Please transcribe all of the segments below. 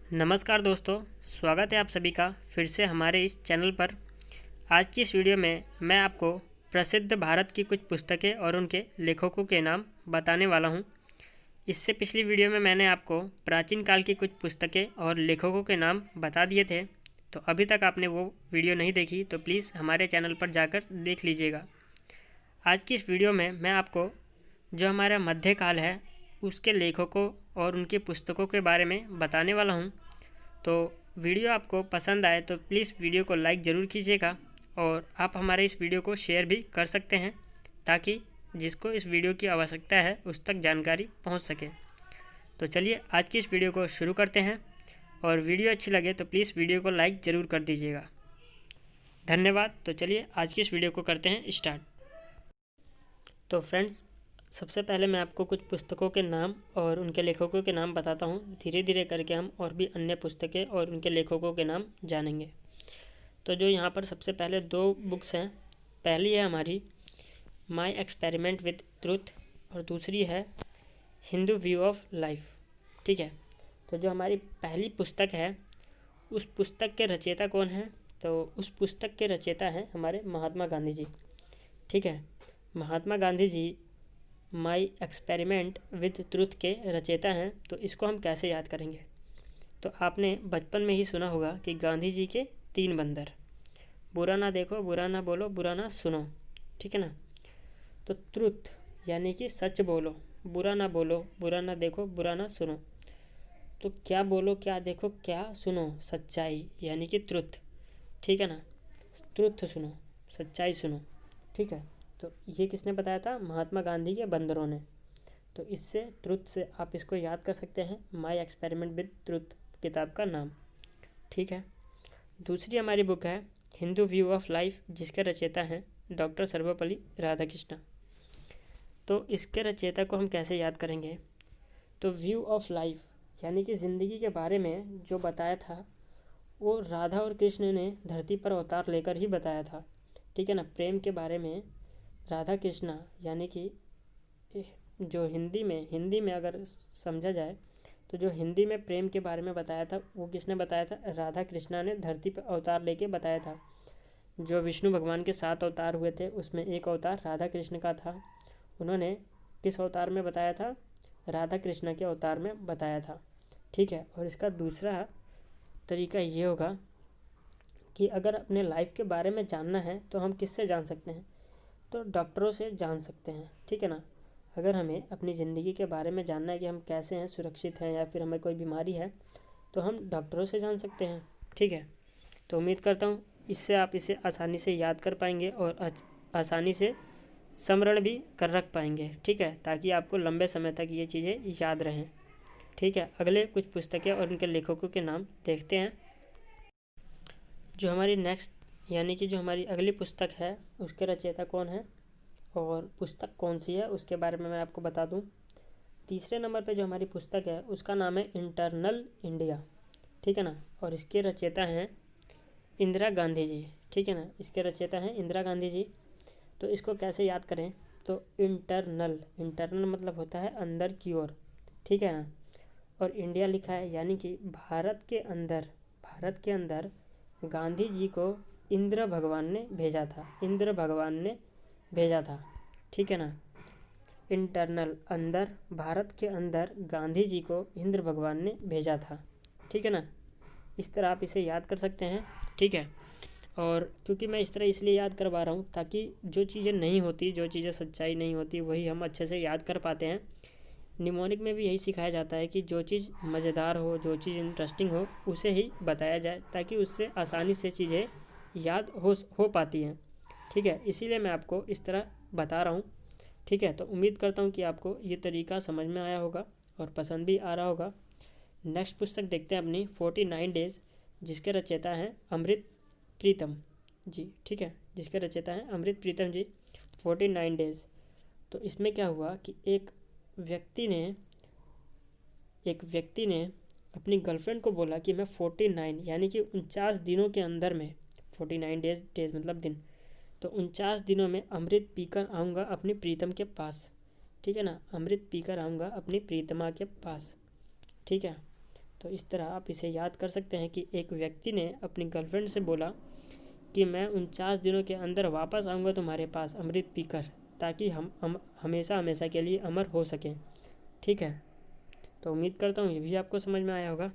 नमस्कार दोस्तों, स्वागत है आप सभी का फिर से हमारे इस चैनल पर। आज की इस वीडियो में मैं आपको प्रसिद्ध भारत की कुछ पुस्तकें और उनके लेखकों के नाम बताने वाला हूं। इससे पिछली वीडियो में मैंने आपको प्राचीन काल की कुछ पुस्तकें और लेखकों के नाम बता दिए थे, तो अभी तक आपने वो वीडियो नहीं देखी तो प्लीज़ हमारे चैनल पर जाकर देख लीजिएगा। आज की इस वीडियो में मैं आपको जो हमारा मध्यकाल है उसके लेखकों और उनकी पुस्तकों के बारे में बताने वाला हूं। तो वीडियो आपको पसंद आए तो प्लीज़ वीडियो को लाइक ज़रूर कीजिएगा और आप हमारे इस वीडियो को शेयर भी कर सकते हैं ताकि जिसको इस वीडियो की आवश्यकता है उस तक जानकारी पहुंच सके। तो चलिए आज की इस वीडियो को शुरू करते हैं और वीडियो अच्छी लगे तो प्लीज़ वीडियो को लाइक ज़रूर कर दीजिएगा। धन्यवाद। तो चलिए आज की इस वीडियो को करते हैं स्टार्ट। तो फ्रेंड्स, सबसे पहले मैं आपको कुछ पुस्तकों के नाम और उनके लेखकों के नाम बताता हूँ। धीरे धीरे करके हम और भी अन्य पुस्तकें और उनके लेखकों के नाम जानेंगे। तो जो यहाँ पर सबसे पहले दो बुक्स हैं, पहली है हमारी माई एक्सपेरिमेंट विद ट्रुथ और दूसरी है हिंदू व्यू ऑफ लाइफ। ठीक है, तो जो हमारी पहली पुस्तक है उस पुस्तक के रचयिता कौन हैं? तो उस पुस्तक के रचयिता हैं हमारे महात्मा गांधी जी। ठीक है, Mahatma Gandhi ji my experiment with truth के रचयिता हैं। तो इसको हम कैसे याद करेंगे? तो आपने बचपन में ही सुना होगा कि गांधी जी के 3 बंदर, बुरा ना देखो, बुरा ना बोलो, बुरा ना सुनो। ठीक है ना। तो ट्रुथ यानी कि सच बोलो, बुरा ना बोलो, बुरा ना देखो, बुरा ना सुनो। तो क्या बोलो, क्या देखो, क्या सुनो? सच्चाई यानी कि ट्रुथ। ठीक है ना, ट्रुथ सुनो, सच्चाई सुनो। ठीक है, तो ये किसने बताया था? महात्मा गांधी के बंदरों ने। तो इससे ट्रुथ से आप इसको याद कर सकते हैं, माई एक्सपेरिमेंट विद ट्रुथ किताब का नाम। ठीक है, दूसरी हमारी बुक है हिंदू व्यू ऑफ लाइफ, जिसके रचयिता हैं डॉक्टर सर्वपल्ली राधाकृष्णन। तो इसके रचयिता को हम कैसे याद करेंगे? तो व्यू ऑफ लाइफ यानी कि ज़िंदगी के बारे में जो बताया था वो राधा और कृष्ण ने धरती पर अवतार लेकर ही बताया था। ठीक है ना, प्रेम के बारे में राधा कृष्णा यानी कि जो हिंदी में अगर समझा जाए तो जो हिंदी में प्रेम के बारे में बताया था वो किसने बताया था? राधा कृष्णा ने धरती पर अवतार लेके बताया था। जो विष्णु भगवान के 7 अवतार हुए थे उसमें एक अवतार राधा कृष्ण का था। उन्होंने किस अवतार में बताया था? राधा कृष्णा के अवतार में बताया था। ठीक है, और इसका दूसरा तरीका ये होगा कि अगर अपने लाइफ के बारे में जानना है तो हम किससे जान सकते हैं? तो डॉक्टरों से जान सकते हैं। ठीक है ना, अगर हमें अपनी ज़िंदगी के बारे में जानना है कि हम कैसे हैं, सुरक्षित हैं या फिर हमें कोई बीमारी है, तो हम डॉक्टरों से जान सकते हैं। ठीक है, तो उम्मीद करता हूँ इससे आप इसे आसानी से याद कर पाएंगे और आसानी से स्मरण भी कर रख पाएंगे। ठीक है, ताकि आपको लंबे समय तक ये चीज़ें याद रहें। ठीक है, अगले कुछ पुस्तकें और उनके लेखकों के नाम देखते हैं। जो हमारी नेक्स्ट यानी कि जो हमारी अगली पुस्तक है उसके रचयिता कौन है और पुस्तक कौन सी है उसके बारे में मैं आपको बता दूं। तीसरे नंबर पे जो हमारी पुस्तक है उसका नाम है इंटरनल इंडिया। ठीक है ना, और इसके रचयिता हैं इंदिरा गांधी जी। ठीक है ना, इसके रचयिता हैं इंदिरा गांधी जी। तो इसको कैसे याद करें? तो इंटरनल मतलब होता है अंदर की ओर। ठीक है ना, और इंडिया लिखा है यानी कि भारत के अंदर गांधी जी को इंद्र भगवान ने भेजा था। ठीक है ना, इंटरनल अंदर, भारत के अंदर गांधी जी को इंद्र भगवान ने भेजा था। ठीक है ना, इस तरह आप इसे याद कर सकते हैं। ठीक है, और क्योंकि मैं इस तरह इसलिए याद करवा रहा हूँ ताकि जो चीज़ें नहीं होती, जो चीज़ें सच्चाई नहीं होती वही हम अच्छे से याद कर पाते हैं। निमोनिक में भी यही सिखाया जाता है कि जो चीज़ मज़ेदार हो, जो चीज़ इंटरेस्टिंग हो उसे ही बताया जाए ताकि उससे आसानी से चीज़ें याद हो पाती हैं। ठीक है, इसीलिए मैं आपको इस तरह बता रहा हूँ। ठीक है, तो उम्मीद करता हूँ कि आपको ये तरीका समझ में आया होगा और पसंद भी आ रहा होगा। नेक्स्ट पुस्तक देखते हैं अपनी 49 डेज़, जिसके रचयिता हैं अमृत प्रीतम जी। ठीक है, जिसके रचयिता हैं अमृत प्रीतम जी। 49 डेज़, तो इसमें क्या हुआ कि एक व्यक्ति ने अपनी गर्लफ्रेंड को बोला कि मैं 49 यानी कि 49 दिनों के अंदर में, 49 डेज मतलब दिन, तो 49 दिनों में अमृत पीकर आऊँगा अपनी प्रीतम के पास। ठीक है ना, अमृत पीकर आऊँगा अपनी प्रीतमा के पास। ठीक है, तो इस तरह आप इसे याद कर सकते हैं कि एक व्यक्ति ने अपनी गर्लफ्रेंड से बोला कि मैं 49 दिनों के अंदर वापस आऊँगा तुम्हारे पास अमृत पीकर, ताकि हम हमेशा हमेशा के लिए अमर हो सकें। ठीक है, तो उम्मीद करता हूँ ये भी आपको समझ में आया होगा।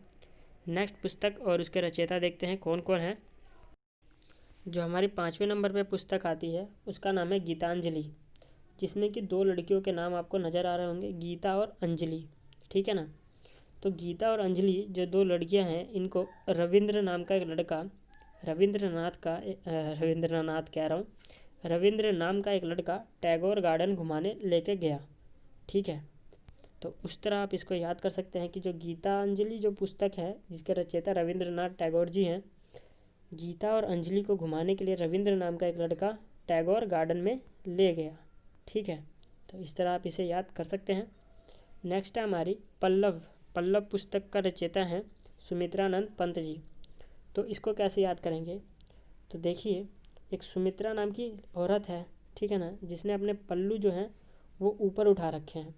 नेक्स्ट पुस्तक और उसके रचयिता देखते हैं कौन कौन है। जो हमारी 5वें नंबर पे पुस्तक आती है उसका नाम है गीतांजलि, जिसमें कि 2 लड़कियों के नाम आपको नज़र आ रहे होंगे, गीता और अंजलि। ठीक है ना। तो गीता और अंजलि जो 2 लड़कियां हैं, इनको रविंद्र नाम का एक लड़का, रविंद्र नाम का एक लड़का टैगोर गार्डन घुमाने लेके गया। ठीक है, तो उस तरह आप इसको याद कर सकते हैं कि जो गीतांजलि जो पुस्तक है जिसके रचयिता रविंद्रनाथ टैगोर जी हैं, गीता और अंजलि को घुमाने के लिए रविंद्र नाम का एक लड़का टैगोर गार्डन में ले गया। ठीक है, तो इस तरह आप इसे याद कर सकते हैं। नेक्स्ट है हमारी पल्लव पुस्तक का रचयिता हैं सुमित्रानंद पंत जी। तो इसको कैसे याद करेंगे, तो देखिए एक सुमित्रा नाम की औरत है, ठीक है ना, जिसने अपने पल्लू जो हैं वो ऊपर उठा रखे हैं।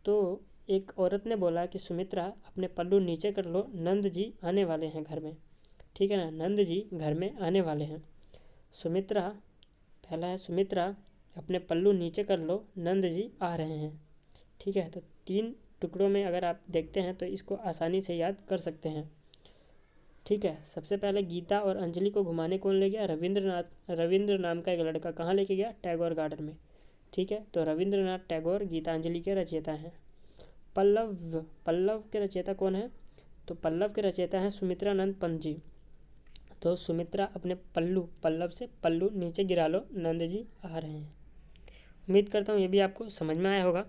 तो एक औरत ने बोला कि सुमित्रा अपने पल्लू नीचे कर लो, नंद जी आने वाले हैं घर में। ठीक है ना, नंद जी घर में आने वाले हैं। पहला है सुमित्रा अपने पल्लू नीचे कर लो, नंद जी आ रहे हैं। ठीक है, तो 3 टुकड़ों में अगर आप देखते हैं तो इसको आसानी से याद कर सकते हैं। ठीक है, सबसे पहले गीता और अंजलि को घुमाने कौन ले गया, रविंद्र नाम का एक लड़का। कहाँ लेके गया, टैगोर गार्डन में। ठीक है, तो रविंद्रनाथ टैगोर गीतांजलि के रचयिता हैं। पल्लव के रचयिता कौन है, तो पल्लव के रचयिता हैं सुमित्रानंद पंत जी। तो सुमित्रा अपने पल्लव से पल्लू नीचे गिरा लो, नंद जी आ रहे हैं। उम्मीद करता हूँ ये भी आपको समझ में आया होगा।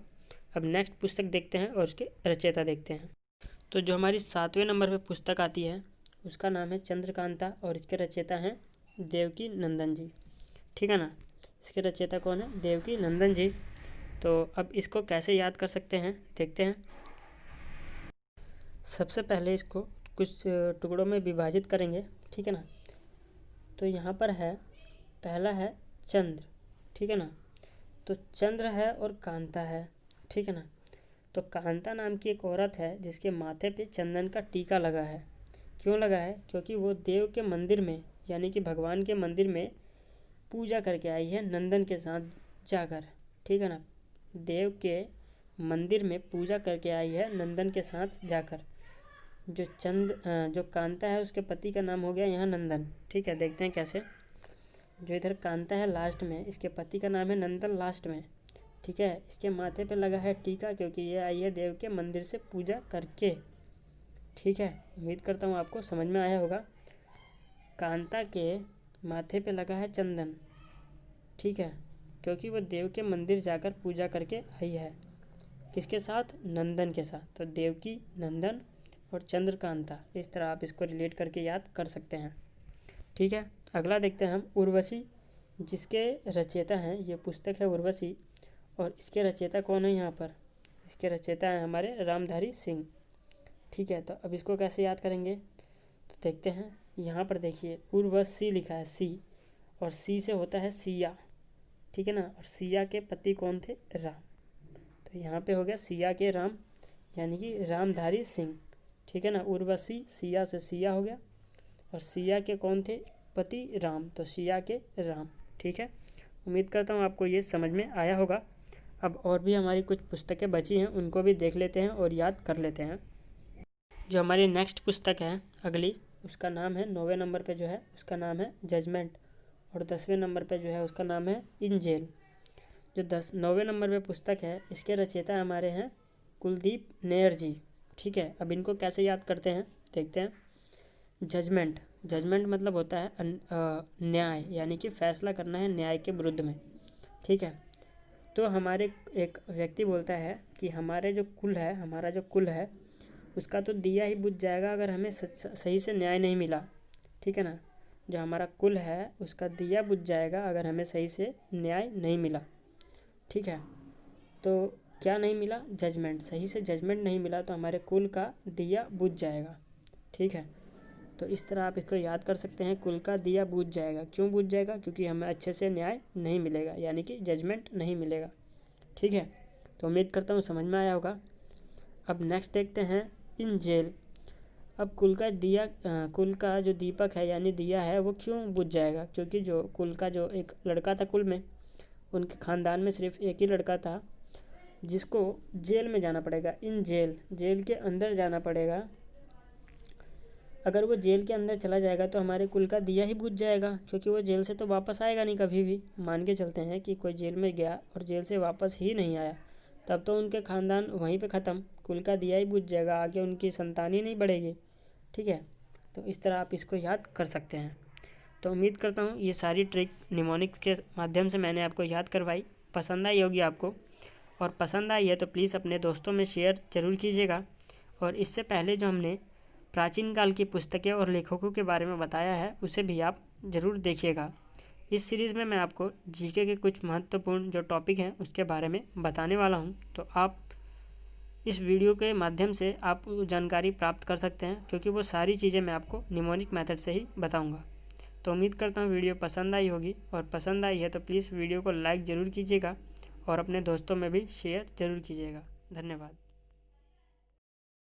अब नेक्स्ट पुस्तक देखते हैं और उसके रचयिता देखते हैं। तो जो हमारी 7वें नंबर पे पुस्तक आती है उसका नाम है चंद्रकांता और इसके रचयिता हैं देवकी नंदन जी। ठीक है ना, इसके रचयिता कौन है, देवकी नंदन जी। तो अब इसको कैसे याद कर सकते हैं देखते हैं। सबसे पहले इसको कुछ टुकड़ों में विभाजित करेंगे। ठीक है ना, तो यहाँ पर है, पहला है चंद्र। ठीक है ना, तो चंद्र है और कांता है। ठीक है ना, तो कांता नाम की एक औरत है जिसके माथे पे चंदन का टीका लगा है। क्यों लगा है, क्योंकि वो देव के मंदिर में यानी कि भगवान के मंदिर में पूजा करके आई है नंदन के साथ जाकर। ठीक है ना, देव के मंदिर में पूजा करके आई है नंदन के साथ जाकर। जो कांता है उसके पति का नाम हो गया यहाँ नंदन। ठीक है, देखते हैं कैसे। जो इधर कांता है लास्ट में, इसके पति का नाम है नंदन लास्ट में। ठीक है, इसके माथे पे लगा है टीका क्योंकि ये आई है देव के मंदिर से पूजा करके। ठीक है, उम्मीद करता हूँ आपको समझ में आया होगा। कांता के माथे पे लगा है चंदन, ठीक है, क्योंकि वो देव के मंदिर जाकर पूजा करके आई है। किसके साथ, नंदन के साथ। तो देवकी, नंदन और चंद्रकांता, इस तरह आप इसको रिलेट करके याद कर सकते हैं। ठीक है, अगला देखते हैं हम उर्वशी, जिसके रचयिता हैं, ये पुस्तक है उर्वशी और इसके रचयिता कौन है यहाँ पर, इसके रचयिता हैं हमारे रामधारी सिंह। ठीक है, तो अब इसको कैसे याद करेंगे तो देखते हैं। यहाँ पर देखिए उर्वशी लिखा है सी, और सी से होता है सिया। ठीक है ना, और सिया के पति कौन थे, राम। तो यहाँ पे हो गया सिया के राम यानी कि रामधारी सिंह। ठीक है ना, उर्वशी सिया से सिया हो गया और सिया के कौन थे, पति राम, तो सिया के राम। ठीक है, उम्मीद करता हूँ आपको ये समझ में आया होगा। अब और भी हमारी कुछ पुस्तकें बची हैं, उनको भी देख लेते हैं और याद कर लेते हैं। जो हमारी नेक्स्ट पुस्तक है अगली, उसका नाम है 9वें नंबर पे जो है उसका नाम है जजमेंट, और 10वें नंबर पे जो है उसका नाम है इन जेल। जो 9वें नंबर पे पुस्तक है इसके रचयिता हमारे हैं कुलदीप नैयर जी। ठीक है, अब इनको कैसे याद करते हैं देखते हैं। जजमेंट मतलब होता है न्याय, यानी कि फैसला करना है न्याय के विरुद्ध में। ठीक है, तो हमारे एक व्यक्ति बोलता है कि हमारा जो कुल है उसका तो दिया ही बुझ जाएगा अगर हमें सही से न्याय नहीं मिला। ठीक है ना, जो हमारा कुल है उसका दिया बुझ जाएगा अगर हमें सही से न्याय नहीं मिला। ठीक है, तो क्या नहीं मिला, जजमेंट, सही से जजमेंट नहीं मिला तो हमारे कुल का दिया बुझ जाएगा। ठीक है, तो इस तरह आप इसको याद कर सकते हैं, कुल का दिया बुझ जाएगा। क्यों बुझ जाएगा, क्योंकि हमें अच्छे से न्याय नहीं मिलेगा, यानी कि जजमेंट नहीं मिलेगा। ठीक है, तो उम्मीद करता हूँ समझ में आया होगा। अब नेक्स्ट देखते हैं इन जेल। अब कुल का जो दीपक है यानी दिया है वो क्यों बुझ जाएगा? क्योंकि जो कुल का जो एक लड़का था, कुल में उनके ख़ानदान में सिर्फ एक ही लड़का था जिसको जेल में जाना पड़ेगा, जेल के अंदर जाना पड़ेगा। अगर वो जेल के अंदर चला जाएगा तो हमारे कुल का दिया ही बुझ जाएगा, क्योंकि वो जेल से तो वापस आएगा नहीं कभी भी। मान के चलते हैं कि कोई जेल में गया और जेल से वापस ही नहीं आया, तब तो उनके ख़ानदान वहीं पे ख़त्म, कुल का दिया ही बुझ जाएगा, आगे उनकी संतान ही नहीं बढ़ेगी। ठीक है, तो इस तरह आप इसको याद कर सकते हैं। तो उम्मीद करता हूँ ये सारी ट्रिक निमोनिक्स के माध्यम से मैंने आपको याद करवाई, पसंद आई होगी आपको। और पसंद आई है तो प्लीज़ अपने दोस्तों में शेयर ज़रूर कीजिएगा। और इससे पहले जो हमने प्राचीन काल की पुस्तकें और लेखकों के बारे में बताया है उसे भी आप ज़रूर देखिएगा। इस सीरीज़ में मैं आपको जीके के कुछ महत्वपूर्ण जो टॉपिक हैं उसके बारे में बताने वाला हूं, तो आप इस वीडियो के माध्यम से आप जानकारी प्राप्त कर सकते हैं, क्योंकि वो सारी चीज़ें मैं आपको निमोनिक मेथड से ही बताऊंगा। तो उम्मीद करता हूँ वीडियो पसंद आई होगी, और पसंद आई है तो प्लीज़ वीडियो को लाइक ज़रूर कीजिएगा और अपने दोस्तों में भी शेयर ज़रूर कीजिएगा। धन्यवाद।